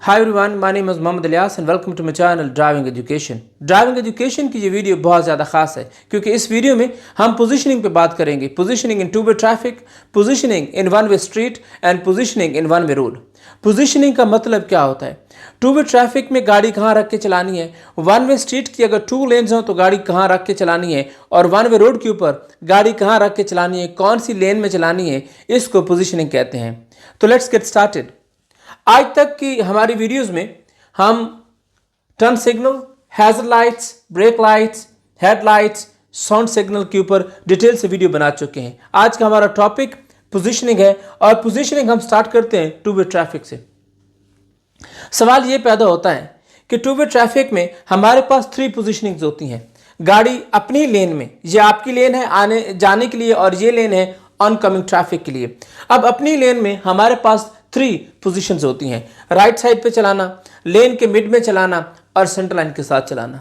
Hi everyone, my name is Mohammad Ilyas and welcome to my channel driving education. Driving education की ये video बहुत ज़्यादा खास है क्योंकि इस वीडियो में हम पोजीशनिंग पे बात करेंगे। Positioning in two way traffic, positioning in one way street and positioning in one way road. Positioning का मतलब क्या होता है? टू वे ट्रैफिक में गाड़ी कहाँ रख के चलानी है, वन वे स्ट्रीट की अगर टू लेन्स हो तो गाड़ी कहाँ रख के चलानी है, और वन वे रोड के ऊपर गाड़ी कहाँ रख के चलानी है, कौन सी लेन में चलानी है, इसको पोजीशनिंग कहते हैं। तो लेट्स गेट स्टार्टेड। आज तक की हमारी वीडियोस में हम turn signal, hazard lights, break lights, headlights, sound signal के ऊपर डिटेल से वीडियो बना चुके हैं। आज का हमारा टॉपिक पोजीशनिंग है और पोजीशनिंग हम स्टार्ट करते हैं टू वे ट्रैफिक से। सवाल ये पैदा होता है कि टू वे ट्रैफिक में हमारे पास थ्री पोजीशनिंग्स होती हैं। गाड़ी अपनी लेन में, ये आपकी लेन है आने जाने के लिए और ये लेन है ऑनकमिंग ट्रैफिक के लिए। अब अपनी लेन में हमारे पास थ्री पोजीशंस होती हैं: राइट साइड पे चलाना, लेन के मिड में चलाना और सेंटर लाइन के साथ चलाना।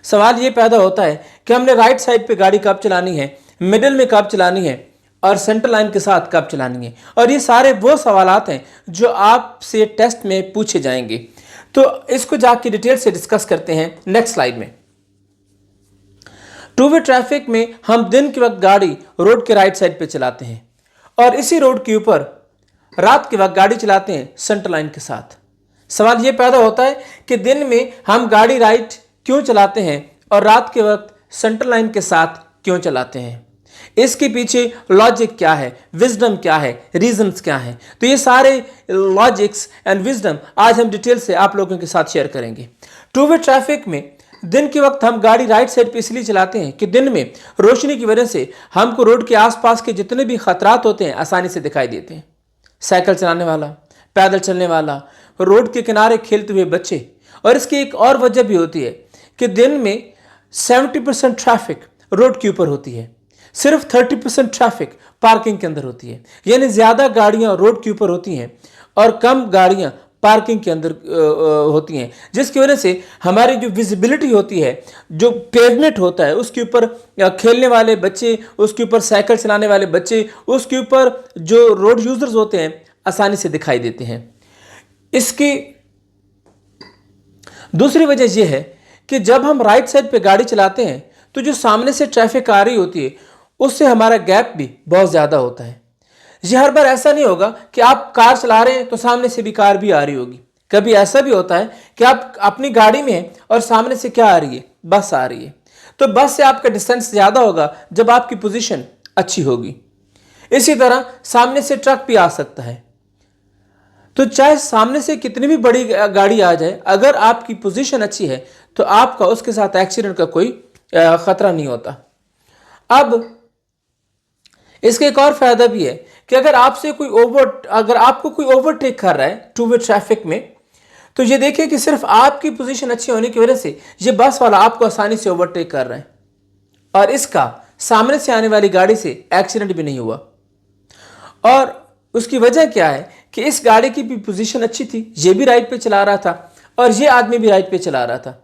सवाल ये पैदा होता है कि हमने राइट साइड पे गाड़ी कब चलानी है, मिडिल में कब चलानी है और सेंटर लाइन के साथ कब चलानी है। और ये सारे वो सवालात हैं जो आपसे टेस्ट में पूछे जाएंगे। तो इसको जाके डिटेल से डिस्कस करते हैं नेक्स्ट स्लाइड में। टू वे ट्रैफिक में हम दिन के वक्त गाड़ी रोड के राइट साइड पे चलाते हैं और इसी रोड के ऊपर रात के वक्त गाड़ी चलाते हैं सेंटर लाइन के साथ। सवाल ये पैदा होता है कि दिन में हम गाड़ी राइट क्यों चलाते हैं और रात के वक्त सेंटर लाइन के साथ क्यों चलाते हैं। इसके पीछे लॉजिक क्या है, विजडम क्या है, रीजंस क्या है। तो ये सारे लॉजिक्स एंड विजडम आज हम डिटेल से आप लोगों के साथ शेयर करेंगे। टू वे ट्रैफिक में दिन के वक्त हम गाड़ी राइट साइड पे इसलिए चलाते हैं कि दिन में रोशनी की वजह से हमको रोड के आसपास के जितने भी खतरात होते हैं आसानी से दिखाई देते हैं। साइकिल चलाने वाला, पैदल चलने वाला, रोड के किनारे खेलते हुए बच्चे। और इसकी एक और वजह भी होती है कि दिन में 70% ट्रैफिक रोड के ऊपर होती है, सिर्फ 30% ट्रैफिक पार्किंग के अंदर होती है। यानी ज़्यादा गाड़ियाँ रोड के ऊपर होती हैं और कम गाड़ियाँ पार्किंग के अंदर होती हैं, जिसकी वजह से हमारी जो विजिबिलिटी होती है, जो पेवमेंट होता है उसके ऊपर खेलने वाले बच्चे, उसके ऊपर साइकिल चलाने वाले बच्चे, उसके ऊपर जो रोड यूजर्स होते हैं आसानी से दिखाई देते हैं। इसकी दूसरी वजह यह है कि जब हम राइट साइड पे गाड़ी चलाते हैं तो जो सामने से ट्रैफिक आ रही होती है उससे हमारा गैप भी बहुत ज़्यादा होता है। ये हर बार ऐसा नहीं होगा कि आप कार चला रहे हैं तो सामने से भी कार भी आ रही होगी। कभी ऐसा भी होता है कि आप अपनी गाड़ी में हैं और सामने से क्या आ रही है, बस आ रही है। तो बस से आपका डिस्टेंस ज़्यादा होगा जब आपकी पोजीशन अच्छी होगी। इसी तरह सामने से ट्रक भी आ सकता है। तो चाहे सामने से कितनी भी बड़ी गाड़ी आ जाए, अगर आपकी पोजीशन अच्छी है तो आपका उसके साथ एक्सीडेंट का कोई खतरा नहीं होता। अब इसका एक और फायदा भी है कि अगर आपको कोई ओवरटेक कर रहा है टू वे ट्रैफिक में, तो ये देखिए कि सिर्फ आपकी पोजीशन अच्छी होने की वजह से ये बस वाला आपको आसानी से ओवरटेक कर रहा है और इसका सामने से आने वाली गाड़ी से एक्सीडेंट भी नहीं हुआ। और उसकी वजह क्या है कि इस गाड़ी की भी पोजीशन अच्छी थी, ये भी राइट पे चला रहा था और ये आदमी भी राइट पे चला रहा था।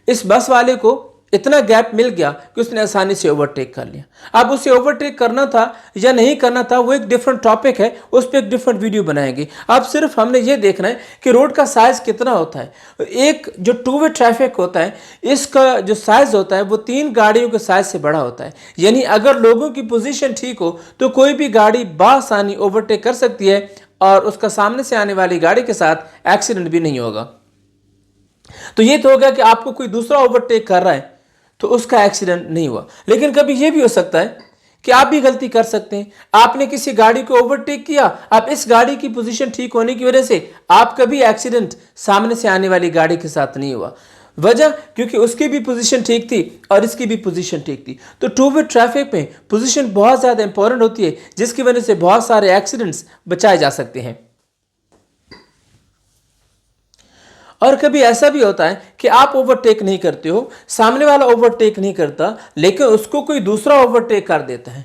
इस बस वाले को इतना गैप मिल गया कि उसने आसानी से ओवरटेक कर लिया। अब उसे ओवरटेक करना था या नहीं करना था वो एक डिफरेंट टॉपिक है, उस पर एक डिफरेंट वीडियो बनाएंगे। अब सिर्फ हमने ये देखना है कि रोड का साइज कितना होता है। एक जो टू वे ट्रैफिक होता है इसका जो साइज होता है वो 3 गाड़ियों के साइज से बड़ा होता है। यानी अगर लोगों की पोजीशन ठीक हो तो कोई भी गाड़ी बासानी ओवरटेक कर सकती है और उसका सामने से आने वाली गाड़ी के साथ एक्सीडेंट भी नहीं होगा। तो ये तो हो गया कि आपको कोई दूसरा ओवरटेक कर रहा है तो उसका एक्सीडेंट नहीं हुआ। लेकिन कभी यह भी हो सकता है कि आप भी गलती कर सकते हैं। आपने किसी गाड़ी को ओवरटेक किया, अब इस गाड़ी की पोजीशन ठीक होने की वजह से आपका भी एक्सीडेंट सामने से आने वाली गाड़ी के साथ नहीं हुआ। वजह क्योंकि उसकी भी पोजीशन ठीक थी और इसकी भी पोजीशन ठीक थी। तो टू वे ट्रैफिक में पोजीशन बहुत ज़्यादा इंपॉर्टेंट होती है, जिसकी वजह से बहुत सारे एक्सीडेंट्स बचाए जा सकते हैं। और कभी ऐसा भी होता है कि आप ओवरटेक नहीं करते हो, सामने वाला ओवरटेक नहीं करता, लेकिन उसको कोई दूसरा ओवरटेक कर देता है।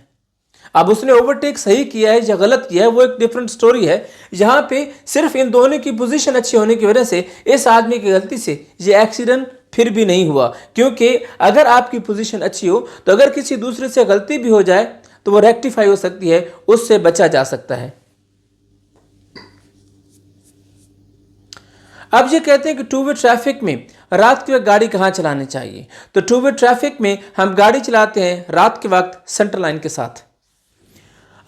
अब उसने ओवरटेक सही किया है या गलत किया है वो एक डिफरेंट स्टोरी है। यहाँ पे सिर्फ इन दोनों की पोजीशन अच्छी होने की वजह से इस आदमी की गलती से ये एक्सीडेंट फिर भी नहीं हुआ। क्योंकि अगर आपकी पोजीशन अच्छी हो तो अगर किसी दूसरे से गलती भी हो जाए तो वो रेक्टिफाई हो सकती है, उससे बचा जा सकता है। अब ये कहते हैं कि टू वे ट्रैफिक में रात के वक्त गाड़ी कहाँ चलानी चाहिए। तो टू वे ट्रैफिक में हम गाड़ी चलाते हैं रात के वक्त सेंटर लाइन के साथ।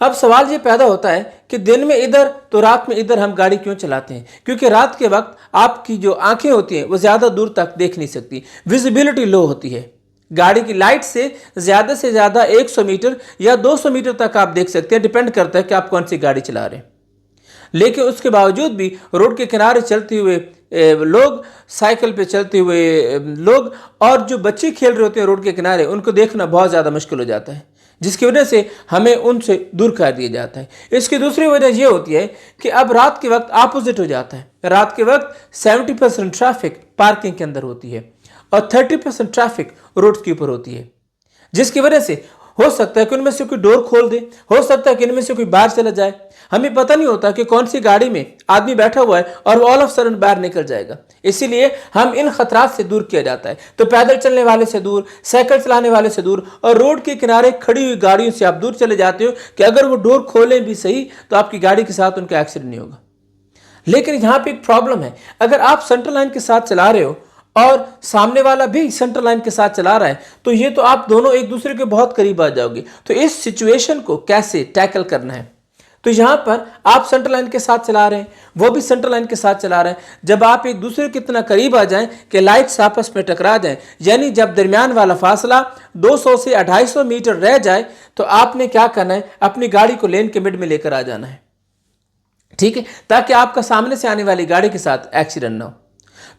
अब सवाल ये पैदा होता है कि दिन में इधर तो रात में इधर हम गाड़ी क्यों चलाते हैं? क्योंकि रात के वक्त आपकी जो आंखें होती हैं वो ज़्यादा दूर तक देख नहीं सकती, विजिबिलिटी लो होती है। गाड़ी की लाइट से ज़्यादा 100 मीटर या 200 मीटर तक आप देख सकते हैं, डिपेंड करता है कि आप कौन सी गाड़ी चला रहे हैं। लेकिन उसके बावजूद भी रोड के किनारे चलते हुए लोग, साइकिल पे चलते हुए लोग और जो बच्चे खेल रहे होते हैं रोड के किनारे, उनको देखना बहुत ज़्यादा मुश्किल हो जाता है, जिसकी वजह से हमें उनसे दूर कर दिया जाता है। इसकी दूसरी वजह यह होती है कि अब रात के वक्त अपोजिट हो जाता है। रात के वक्त 70% ट्रैफिक पार्किंग के अंदर होती है और 30% ट्रैफिक रोड के ऊपर होती है, जिसकी वजह से हो सकता है कि उनमें से कोई डोर खोल दे, हो सकता है कि इनमें से कोई बाहर चला जाए। हमें पता नहीं होता कि कौन सी गाड़ी में आदमी बैठा हुआ है और वो ऑल ऑफ सडन बाहर निकल जाएगा। इसीलिए हम इन खतरात से दूर किया जाता है। तो पैदल चलने वाले से दूर, साइकिल चलाने वाले से दूर और रोड के किनारे खड़ी हुई गाड़ियों से आप दूर चले जाते हो कि अगर वो डोर खोलें भी सही तो आपकी गाड़ी के साथ उनका एक्सीडेंट नहीं होगा। लेकिन यहाँ पे एक प्रॉब्लम है, अगर आप सेंटर लाइन के साथ चला रहे हो और सामने वाला भी सेंटर लाइन के साथ चला रहा है, तो ये तो आप दोनों एक दूसरे के बहुत करीब आ जाओगे। तो इस सिचुएशन को कैसे टैकल करना है? तो यहां पर आप सेंटर लाइन के साथ चला रहे हैं, वो भी सेंटर लाइन के साथ चला रहे हैं। जब आप एक दूसरे के इतना करीब आ जाएं कि लाइट्स आपस में टकरा जाएं, यानी जब दरमियान वाला फासला 200 से 250 मीटर रह जाए, तो आपने क्या करना है? अपनी गाड़ी को लेन के मिड में लेकर आ जाना है, ठीक है, ताकि आपका सामने से आने वाली गाड़ी के साथ एक्सीडेंट ना हो।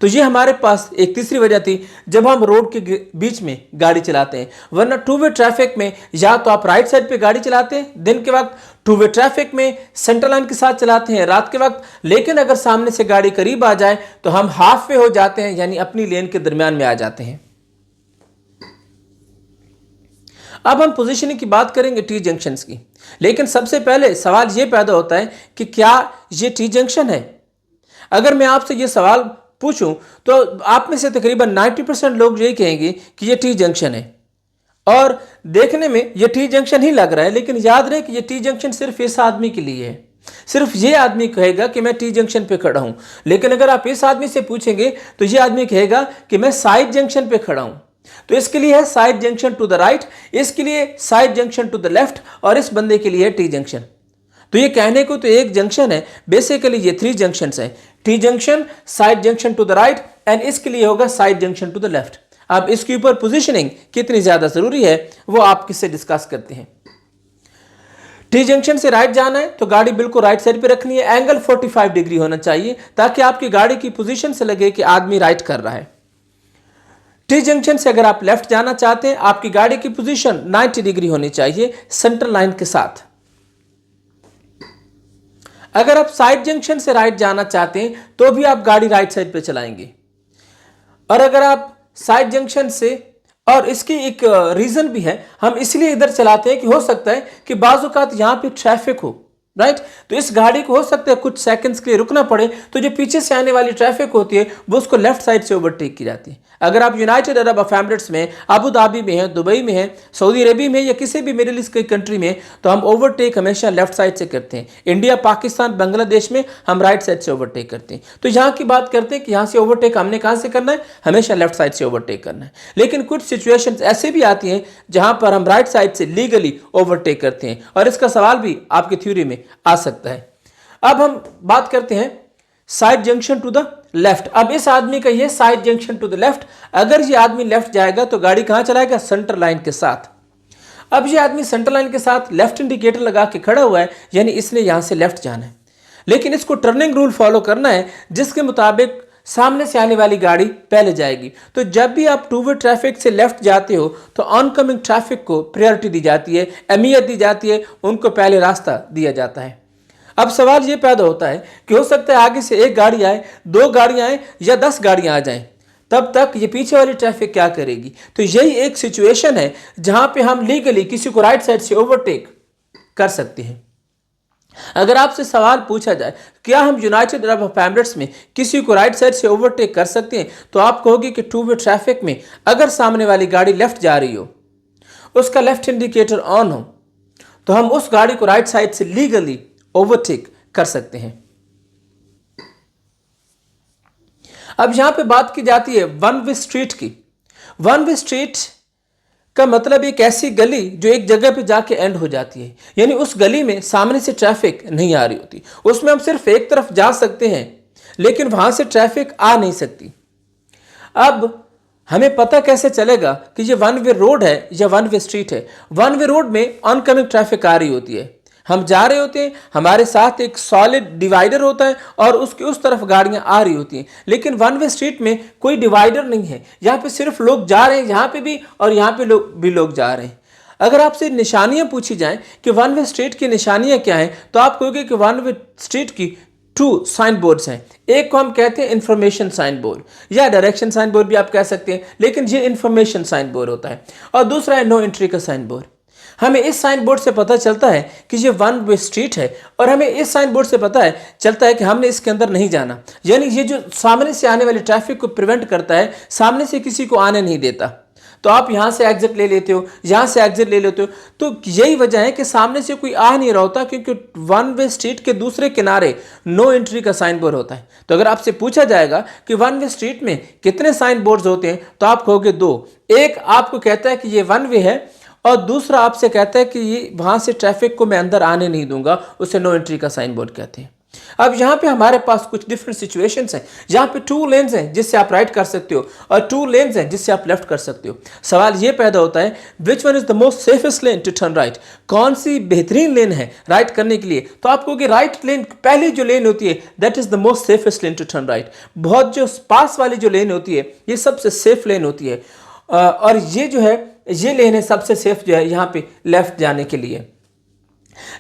तो ये हमारे पास एक तीसरी वजह थी जब हम रोड के बीच में गाड़ी चलाते हैं। वरना टू वे ट्रैफिक में या तो आप राइट साइड पे गाड़ी चलाते हैं दिन के वक्त, टू वे ट्रैफिक में सेंटर लाइन के साथ चलाते हैं रात के वक्त। लेकिन अगर सामने से गाड़ी करीब आ जाए तो हम हाफ वे हो जाते हैं, यानी अपनी लेन के दरमियान में आ जाते हैं। अब हम पोजीशनिंग की बात करेंगे टी जंक्शंस की। लेकिन सबसे पहले सवाल यह पैदा होता है कि क्या ये टी जंक्शन है? अगर मैं आपसे ये सवाल पूछूं तो आप में से तकरीबन 90% लोग यही कहेंगे कि ये टी जंक्शन है, और देखने में ये टी जंक्शन ही लग रहा है। लेकिन याद रहे कि ये टी जंक्शन सिर्फ इस आदमी के लिए है। सिर्फ ये आदमी कहेगा कि मैं टी जंक्शन पे खड़ा हूं। लेकिन अगर आप इस आदमी से पूछेंगे तो ये आदमी कहेगा कि मैं साइड जंक्शन पे खड़ा हूं। तो इसके लिए है side junction to the right, इसके लिए side junction to the left, और इस बंदे के लिए है टी जंक्शन। तो ये कहने को तो एक जंक्शन है, बेसिकली ये 3 जंक्शंस हैं। T junction, side junction to the right, and इसके लिए होगा side junction to the left. अब इसके ऊपर पोजीशनिंग कितनी ज्यादा जरूरी है वो आप किससे डिस्कस करते हैं। टी जंक्शन से राइट जाना है तो गाड़ी बिल्कुल राइट साइड पे रखनी है, एंगल 45 डिग्री होना चाहिए ताकि आपकी गाड़ी की पोजीशन से लगे कि आदमी राइट कर रहा है। टी जंक्शन से अगर आप लेफ्ट जाना चाहते हैं, आपकी गाड़ी की पोजीशन 90 डिग्री होनी चाहिए सेंटर लाइन के साथ। अगर आप साइड जंक्शन से राइट जाना चाहते हैं तो भी आप गाड़ी राइट साइड पे चलाएंगे। और अगर आप साइड जंक्शन से, और इसकी एक रीजन भी है, हम इसलिए इधर चलाते हैं कि हो सकता है कि बाज़ औक़ात यहां पे ट्रैफिक हो, राइट। तो इस गाड़ी को हो सकता है कुछ सेकंड्स के लिए रुकना पड़े, तो जो पीछे से आने वाली ट्रैफिक होती है वो उसको लेफ्ट साइड से ओवरटेक की जाती है। अगर आप यूनाइटेड अरब एमिरेट्स में, अबू धाबी में हैं, दुबई में हैं, सऊदी अरेबिया में या किसी भी मिडिल ईस्ट की कंट्री में, तो हम ओवरटेक हमेशा लेफ्ट साइड से करते हैं। इंडिया, पाकिस्तान, बांग्लादेश में हम राइट साइड से ओवरटेक करते हैं। तो यहाँ की बात करते हैं कि यहाँ से ओवरटेक हमने कहाँ से करना है? हमेशा लेफ्ट साइड से ओवरटेक करना है। लेकिन कुछ सिचुएशंस ऐसे भी आती हैं जहाँ पर हम राइट साइड से लीगली ओवरटेक करते हैं, और इसका सवाल भी आपकी थ्योरी में आ सकता है। अब हम बात करते हैं side junction to the left. अब इस आदमी का ये side junction to the left, अगर ये आदमी लेफ्ट जाएगा तो गाड़ी कहां चलाएगा? सेंटर लाइन के साथ। अब ये आदमी सेंटर लाइन के साथ लेफ्ट इंडिकेटर लगा के खड़ा हुआ है, यानी इसने यहां से लेफ्ट जाना है। लेकिन इसको टर्निंग रूल फॉलो करना है जिसके मुताबिक सामने से आने वाली गाड़ी पहले जाएगी। तो जब भी आप टू वे ट्रैफिक से लेफ्ट जाते हो तो ऑनकमिंग ट्रैफिक को प्रायोरिटी दी जाती है, अहमियत दी जाती है, उनको पहले रास्ता दिया जाता है। अब सवाल ये पैदा होता है कि हो सकता है आगे से एक गाड़ी आए, 2 गाड़ियां आए या 10 गाड़ियां आ जाएं, तब तक ये पीछे वाली ट्रैफिक क्या करेगी? तो यही एक सिचुएशन है जहां पे हम लीगली किसी को राइट साइड से ओवरटेक कर सकते हैं। अगर आपसे सवाल पूछा जाए क्या हम यूनाइटेड अरब एमिरेट्स में किसी को राइट साइड से ओवरटेक कर सकते हैं, तो आप कहोगे कि टू वे ट्रैफिक में अगर सामने वाली गाड़ी लेफ्ट जा रही हो, उसका लेफ्ट इंडिकेटर ऑन हो, तो हम उस गाड़ी को राइट साइड से लीगली ओवरटेक कर सकते हैं। अब यहां पे बात की जाती है वन वे स्ट्रीट की। वन वे स्ट्रीट का मतलब एक ऐसी गली जो एक जगह पे जाके एंड हो जाती है, यानी उस गली में सामने से ट्रैफिक नहीं आ रही होती, उसमें हम सिर्फ एक तरफ जा सकते हैं लेकिन वहां से ट्रैफिक आ नहीं सकती। अब हमें पता कैसे चलेगा कि ये वन वे रोड है या वन वे स्ट्रीट है? वन वे रोड में ऑनकमिंग ट्रैफिक आ रही होती है, हम जा रहे होते हैं, हमारे साथ एक सॉलिड डिवाइडर होता है और उसके उस तरफ गाड़ियां आ रही होती हैं। लेकिन वन वे स्ट्रीट में कोई डिवाइडर नहीं है, यहाँ पे सिर्फ लोग जा रहे हैं, यहाँ पे भी और यहाँ पे लोग जा रहे हैं। अगर आपसे निशानियां पूछी जाएं कि वन वे स्ट्रीट की निशानियां क्या हैं, तो आप कहोगे कि वन वे स्ट्रीट की 2 साइन बोर्ड्स हैं। एक को हम कहते हैं इंफॉर्मेशन साइन बोर्ड या डायरेक्शन साइन बोर्ड भी आप कह सकते हैं, लेकिन ये इंफॉर्मेशन साइन बोर्ड होता है। और दूसरा है नो एंट्री का साइन बोर्ड। हमें इस साइन बोर्ड से पता चलता है कि ये वन वे स्ट्रीट है और हमें इस साइन बोर्ड से पता चलता है कि हमने इसके अंदर नहीं जाना, यानी ये जो सामने से आने वाले ट्रैफिक को प्रिवेंट करता है, सामने से किसी को आने नहीं देता। तो आप यहां से एग्जिट ले लेते हो, यहां से एग्जिट ले लेते हो, तो यही वजह है कि सामने से कोई आ नहीं रहा होता, क्योंकि वन वे स्ट्रीट के दूसरे किनारे नो एंट्री का साइन बोर्ड होता है। तो अगर आपसे पूछा जाएगा कि वन वे स्ट्रीट में कितने साइन बोर्ड्स होते हैं, तो आप कहोगे 2। एक आपको कहता है कि ये वन वे है और दूसरा आपसे कहता है कि ये वहां से ट्रैफिक को मैं अंदर आने नहीं दूंगा, उसे नो एंट्री का साइन बोर्ड कहते हैं। अब यहाँ पे हमारे पास कुछ डिफरेंट सिचुएशंस हैं। यहाँ पे 2 लेन्स हैं जिससे आप राइट कर सकते हो और 2 लेन्स हैं जिससे आप लेफ्ट कर सकते हो। सवाल ये पैदा होता है, which one is the most safest lane to turn right? कौन सी बेहतरीन लेन है राइट करने के लिए? तो आप कहोगे राइट लेन, पहली जो लेन होती है that is the most safest lane to turn right. बहुत जो पास वाली जो लेन होती है ये सबसे सेफ लेन होती है, और ये जो है ये लेन है सबसे सेफ जो है यहाँ पे लेफ्ट जाने के लिए।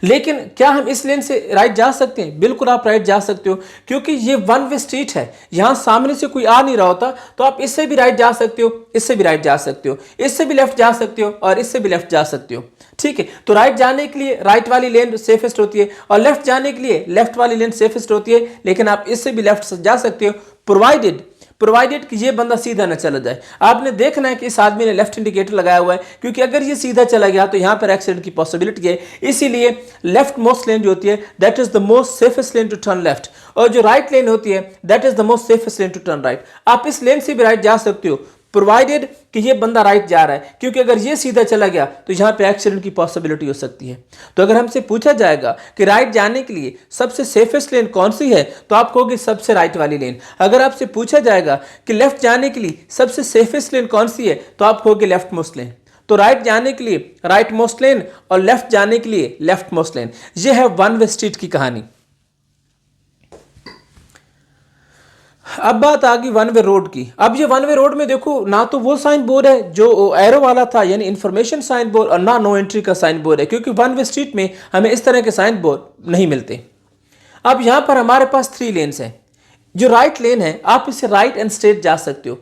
लेकिन क्या हम इस लेन से राइट जा सकते हैं? बिल्कुल आप राइट जा सकते हो, क्योंकि ये वन वे स्ट्रीट है, यहां सामने से कोई आ नहीं रहा होता, तो आप इससे भी राइट जा सकते हो, इससे भी राइट जा सकते हो, इससे भी लेफ्ट जा सकते हो और इससे भी लेफ्ट जा सकते हो। ठीक है, तो राइट जाने के लिए राइट वाली लेन सेफेस्ट होती है और लेफ्ट जाने के लिए लेफ्ट वाली लेन सेफेस्ट होती है, लेकिन आप इससे भी लेफ्ट जा सकते हो प्रोवाइडेड कि ये बंदा सीधा ना चला जाए। आपने देखना है कि इस आदमी ने लेफ्ट इंडिकेटर लगाया हुआ है, क्योंकि अगर ये सीधा चला गया तो यहां पर एक्सीडेंट की पॉसिबिलिटी है। इसीलिए लेफ्ट मोस्ट लेन जो होती है that is the most safest lane to turn left, और जो राइट लेन होती है that is the most safest lane to turn right. आप इस लेन से भी राइट जा सकते हो प्रोवाइडेड कि ये बंदा राइट जा रहा है, क्योंकि अगर ये सीधा चला गया तो यहां पे एक्सीडेंट की पॉसिबिलिटी हो सकती है। तो अगर हमसे पूछा जाएगा कि राइट जाने के लिए सबसे सेफेस्ट लेन कौन सी है, तो आप कहोगे सबसे राइट वाली लेन। अगर आपसे पूछा जाएगा कि लेफ्ट जाने के लिए सबसे सेफेस्ट लेन कौन सी है, तो आप कहोगे लेफ्ट मोस्ट लेन। तो राइट जाने के लिए राइट मोस्ट लेन और लेफ्ट जाने के लिए लेफ्ट मोस्ट लेन, यह है वन वे स्ट्रीट की कहानी। अब बात आ गई वन वे रोड की। अब ये वन वे रोड में देखो, ना तो वो साइन बोर्ड है जो एरो वाला था यानी इंफॉर्मेशन साइन बोर्ड, और ना नो एंट्री का साइन बोर्ड है, क्योंकि वन वे स्ट्रीट में हमें इस तरह के साइन बोर्ड नहीं मिलते। अब यहां पर हमारे पास 3 लेन्स हैं। जो राइट लेन है आप इससे राइट एंड स्ट्रेट जा सकते हो,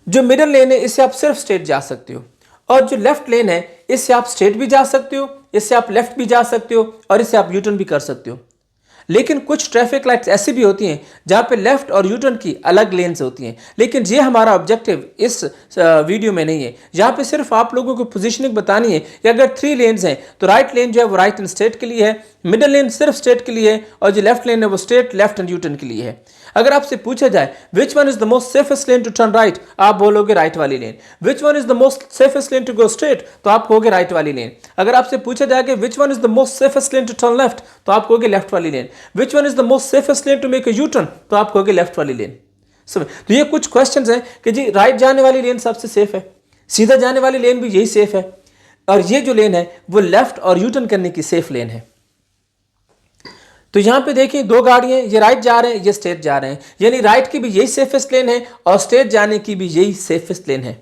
जो मिडिल लेन है इससे आप सिर्फ स्ट्रेट जा सकते हो, और जो लेफ्ट लेन है इससे आप स्ट्रेट भी जा सकते हो, इससे आप लेफ्ट भी जा सकते हो और इससे आप यूटर्न भी कर सकते हो। लेकिन कुछ ट्रैफिक लाइट्स ऐसी भी होती हैं जहां पे लेफ्ट और यूटर्न की अलग लेन्स होती हैं, लेकिन ये हमारा ऑब्जेक्टिव इस वीडियो में नहीं है। यहाँ पे सिर्फ आप लोगों को पोजीशनिंग बतानी है कि अगर 3 लेन्स हैं तो राइट लेन जो है वो राइट एंड स्ट्रेट के लिए है, मिडिल लेन सिर्फ स्ट्रेट के लिए है, और जो लेफ्ट लेन है वो स्ट्रेट, लेफ्ट एंड यूटर्न के लिए है। अगर आपसे पूछा जाए which one is the most safest lane to turn right, आप बोलोगे राइट वाली lane. Which one is the most safest lane to go straight, तो आप कहोगे राइट वाली लेन। अगर आपसे पूछा जाए कि which one is the most safest lane to turn left, तो आप कहोगे लेफ्ट वाली lane. Which one is the most safest lane to make a U turn, तो आप कहोगे लेफ्ट वाली लेन। तो ये कुछ क्वेश्चंस हैं कि जी राइट जाने वाली लेन सबसे सेफ है, सीधा जाने वाली लेन भी यही सेफ है, और ये जो लेन है वो लेफ्ट और यू टर्न करने की सेफ लेन है। तो यहां पे देखिए 2 गाड़ियां, ये राइट जा रहे हैं, ये स्ट्रेट जा रहे हैं, यानी राइट की भी यही सेफेस्ट लेन है और स्ट्रेट जाने की भी यही सेफेस्ट लेन है।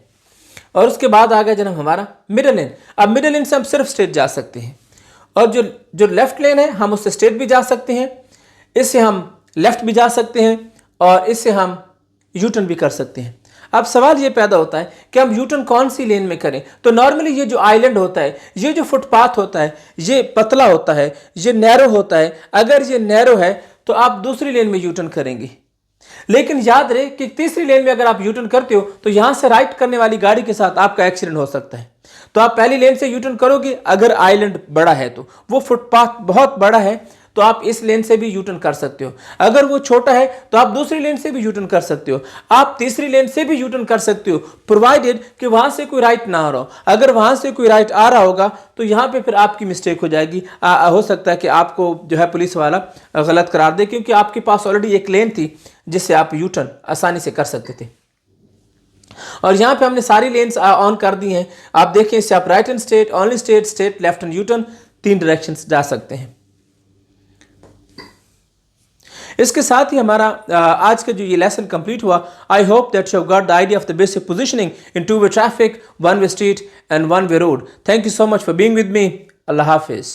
और उसके बाद आ गया जनाब हमारा मिडिल लेन। अब मिडिल लेन से हम सिर्फ स्ट्रेट जा सकते हैं, और जो लेफ्ट लेन है हम उससे स्ट्रेट भी जा सकते हैं, इससे हम लेफ्ट भी जा सकते हैं और इससे हम यू टर्न भी कर सकते हैं। अब सवाल ये पैदा होता है कि हम यूटर्न कौन सी लेन में करें। तो नॉर्मली ये जो आइलैंड होता है, ये जो फुटपाथ होता है, ये पतला होता है, ये नैरो होता है। अगर ये नैरो है तो आप दूसरी लेन में यूटर्न करेंगे, लेकिन याद रहे कि तीसरी लेन में अगर आप यूटर्न करते हो तो यहां से राइट करने वाली गाड़ी के साथ आपका एक्सीडेंट हो सकता है। तो आप पहली लेन से यूटर्न करोगे अगर आइलैंड बड़ा है, तो वो फुटपाथ बहुत बड़ा है तो आप इस लेन से भी यू टर्न कर सकते हो। अगर वो छोटा है तो आप दूसरी लेन से भी यू टर्न कर सकते हो, आप तीसरी लेन से भी यू टर्न कर सकते हो, प्रोवाइडेड कि वहां से कोई राइट ना आ रहा हो। अगर वहां से कोई राइट आ रहा होगा तो यहां पे फिर आपकी मिस्टेक हो जाएगी। हो सकता है कि आपको जो है पुलिस वाला गलत करार दे, क्योंकि आपके पास ऑलरेडी एक लेन थी जिससे आप यू टर्न आसानी से कर सकते थे। और यहाँ पे हमने सारी लेन्स ऑन कर दी हैं। आप देखें, इससे आप right and straight, only straight, straight, left and U turn, 3 directions जा सकते हैं। इसके साथ ही हमारा आज का जो ये लेसन कंप्लीट हुआ। I hope that you have got the idea of the basic positioning in two way traffic, one way street and one way road. Thank you so much for being with me. अल्लाह हाफिज।